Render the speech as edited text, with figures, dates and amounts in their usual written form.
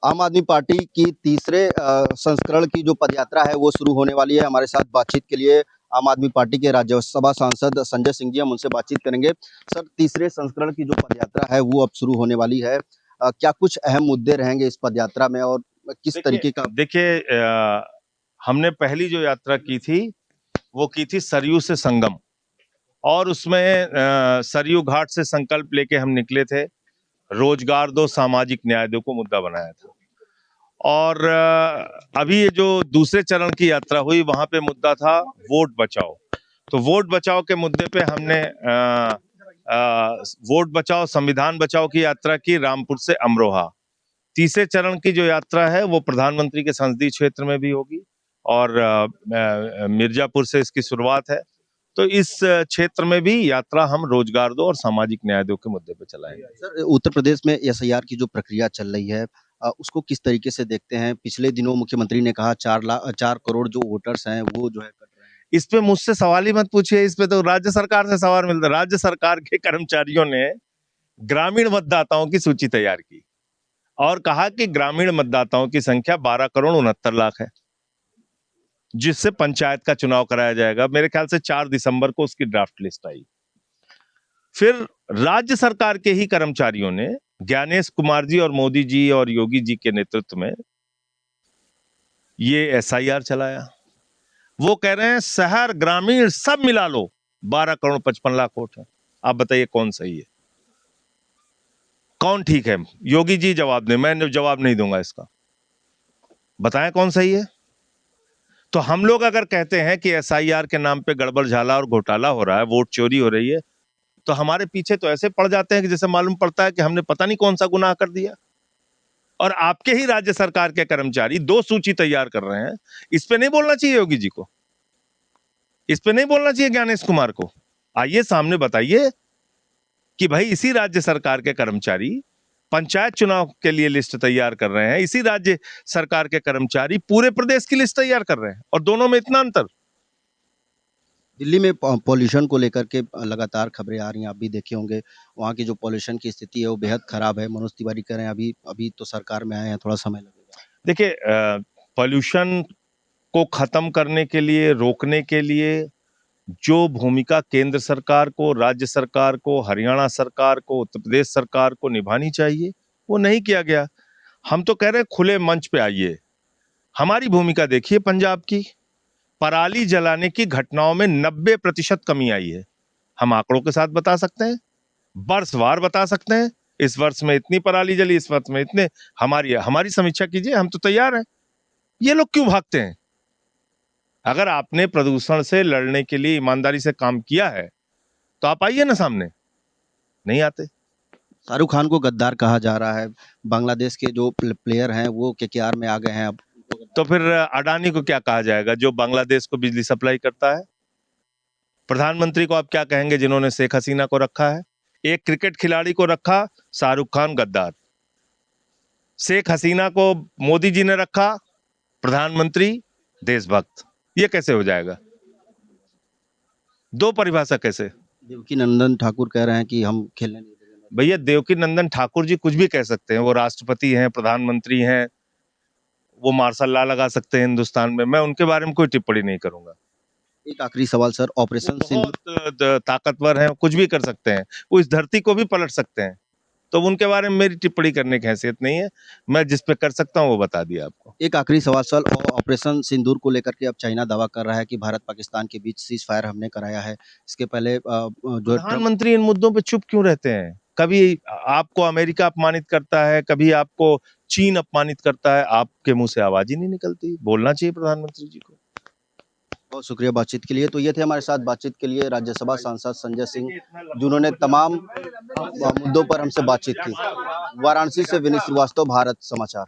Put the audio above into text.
आम आदमी पार्टी की तीसरे संस्करण की जो पदयात्रा है वो शुरू होने वाली है। हमारे साथ बातचीत के लिए आम आदमी पार्टी के राज्यसभा सांसद संजय सिंह जी, हम उनसे बातचीत करेंगे। सर, तीसरे संस्करण की जो पदयात्रा है वो अब शुरू होने वाली है। क्या कुछ अहम मुद्दे रहेंगे इस पदयात्रा में और किस तरीके का? देखिए, हमने पहली जो यात्रा की थी वो की थी सरयू से संगम, और उसमें सरयू घाट से संकल्प लेके हम निकले थे। रोजगार दो, सामाजिक न्याय दो को मुद्दा बनाया था। और अभी ये जो दूसरे चरण की यात्रा हुई, वहां पे मुद्दा था वोट बचाओ। तो वोट बचाओ के मुद्दे पे हमने वोट बचाओ संविधान बचाओ की यात्रा की, रामपुर से अमरोहा। तीसरे चरण की जो यात्रा है वो प्रधानमंत्री के संसदीय क्षेत्र में भी होगी, और मिर्जापुर से इसकी शुरुआत है। तो इस क्षेत्र में भी यात्रा हम रोजगार दो और सामाजिक न्याय दो के मुद्दे पे चलाएंगे। सर, उत्तर प्रदेश में एसआईआर की जो प्रक्रिया चल रही है, उसको किस तरीके से देखते हैं? पिछले दिनों मुख्यमंत्री ने कहा 4 करोड़ जो वोटर्स हैं वो जो है कट रहे हैं। इस पे मुझसे सवाल ही मत पूछिए, इस पे तो राज्य सरकार से सवाल मिलता है। राज्य सरकार के कर्मचारियों ने ग्रामीण मतदाताओं की सूची तैयार की और कहा कि ग्रामीण मतदाताओं की संख्या 12,69,00,000 है, जिससे पंचायत का चुनाव कराया जाएगा। मेरे ख्याल से 4 दिसंबर को उसकी ड्राफ्ट लिस्ट आई। फिर राज्य सरकार के ही कर्मचारियों ने ज्ञानेश कुमार जी और मोदी जी और योगी जी के नेतृत्व में ये एसआईआर चलाया। वो कह रहे हैं शहर ग्रामीण सब मिला लो 12,55,00,000 वोट है। आप बताइए कौन सही है, कौन ठीक है? योगी जी जवाब दें, मैं जवाब नहीं दूंगा इसका। बताएं कौन सही है। तो हम लोग अगर कहते हैं कि एसआईआर के नाम पे गड़बड़ झाला और घोटाला हो रहा है, वोट चोरी हो रही है, तो हमारे पीछे तो ऐसे पड़ जाते हैं कि जैसे मालूम पड़ता है कि हमने पता नहीं कौन सा गुनाह कर दिया। और आपके ही राज्य सरकार के कर्मचारी 2 सूची तैयार कर रहे हैं। इस पे नहीं बोलना चाहिए योगी जी को, इस पे नहीं बोलना चाहिए ज्ञानेश कुमार को। आइए सामने बताइए कि भाई इसी राज्य सरकार के कर्मचारी पंचायत चुनाव के लिए लिस्ट तैयार कर रहे हैं, इसी राज्य सरकार के कर्मचारी पूरे प्रदेश की लिस्ट तैयार कर रहे हैं, और दोनों में इतना अंतर। दिल्ली में पॉल्यूशन को लेकर के लगातार खबरें आ रही हैं, आप भी देखे होंगे। वहाँ की जो पॉल्यूशन की स्थिति है वो बेहद खराब है। मनोज तिवारी कह रहे हैं अभी अभी तो सरकार में आए हैं, थोड़ा समय लगेगा। देखिए, पॉल्यूशन को खत्म करने के लिए, रोकने के लिए जो भूमिका केंद्र सरकार को, राज्य सरकार को, हरियाणा सरकार को, उत्तर प्रदेश सरकार को निभानी चाहिए, वो नहीं किया गया। हम तो कह रहे हैं खुले मंच पे आइए, हमारी भूमिका देखिए। पंजाब की पराली जलाने की घटनाओं में 90% कमी आई है। हम आंकड़ों के साथ बता सकते हैं, वर्षवार बता सकते हैं। इस वर्ष में इतनी पराली जली, इस वर्ष में इतने। हमारी हमारी समीक्षा कीजिए, हम तो तैयार हैं। ये लोग क्यों भागते हैं? अगर आपने प्रदूषण से लड़ने के लिए ईमानदारी से काम किया है तो आप आइए ना सामने। नहीं आते। शाहरुख खान को गद्दार कहा जा रहा है। बांग्लादेश के जो प्लेयर हैं वो केकेआर में आ गए हैं अब। तो फिर अडानी को क्या कहा जाएगा जो बांग्लादेश को बिजली सप्लाई करता है? प्रधानमंत्री को आप क्या कहेंगे जिन्होंने शेख हसीना को रखा है? एक क्रिकेट खिलाड़ी को रखा, शाहरुख खान गद्दार। शेख हसीना को मोदी जी ने रखा, प्रधानमंत्री देशभक्त। ये कैसे हो जाएगा? दो परिभाषा कैसे? देवकी नंदन ठाकुर कह रहे हैं कि हम खेलने नहीं देंगे। भैया, देवकी नंदन ठाकुर जी कुछ भी कह सकते हैं, वो राष्ट्रपति हैं, प्रधानमंत्री हैं, वो मार्शल लॉ लगा सकते हैं हिंदुस्तान में। मैं उनके बारे में कोई टिप्पणी नहीं करूंगा। एक आखिरी सवाल सर, ऑपरेशन सिंदूर। बहुत ताकतवर हैं, कुछ भी कर सकते हैं, वो इस धरती को भी पलट सकते हैं। तो उनके बारे में मेरी टिप्पणी करने की हैसियत नहीं है। मैं जिस पे कर सकता हूँ वो बता दिया आपको। एक आखिरी सवाल सर, ऑपरेशन सिंदूर को लेकर के अब चाइना दावा कर रहा है कि भारत पाकिस्तान के बीच सीज फायर हमने कराया है। इसके पहले जो प्रधानमंत्री इन मुद्दों पे चुप क्यों रहते हैं? कभी आपको अमेरिका अपमानित करता है, कभी आपको चीन अपमानित करता है, आपके मुंह से आवाज ही नहीं निकलती। बोलना चाहिए प्रधानमंत्री जी को। बहुत शुक्रिया बातचीत के लिए। तो ये थे हमारे साथ बातचीत के लिए राज्यसभा सांसद संजय सिंह, जिन्होंने तमाम मुद्दों पर हमसे बातचीत की। वाराणसी से विनीत श्रीवास्तव, भारत समाचार।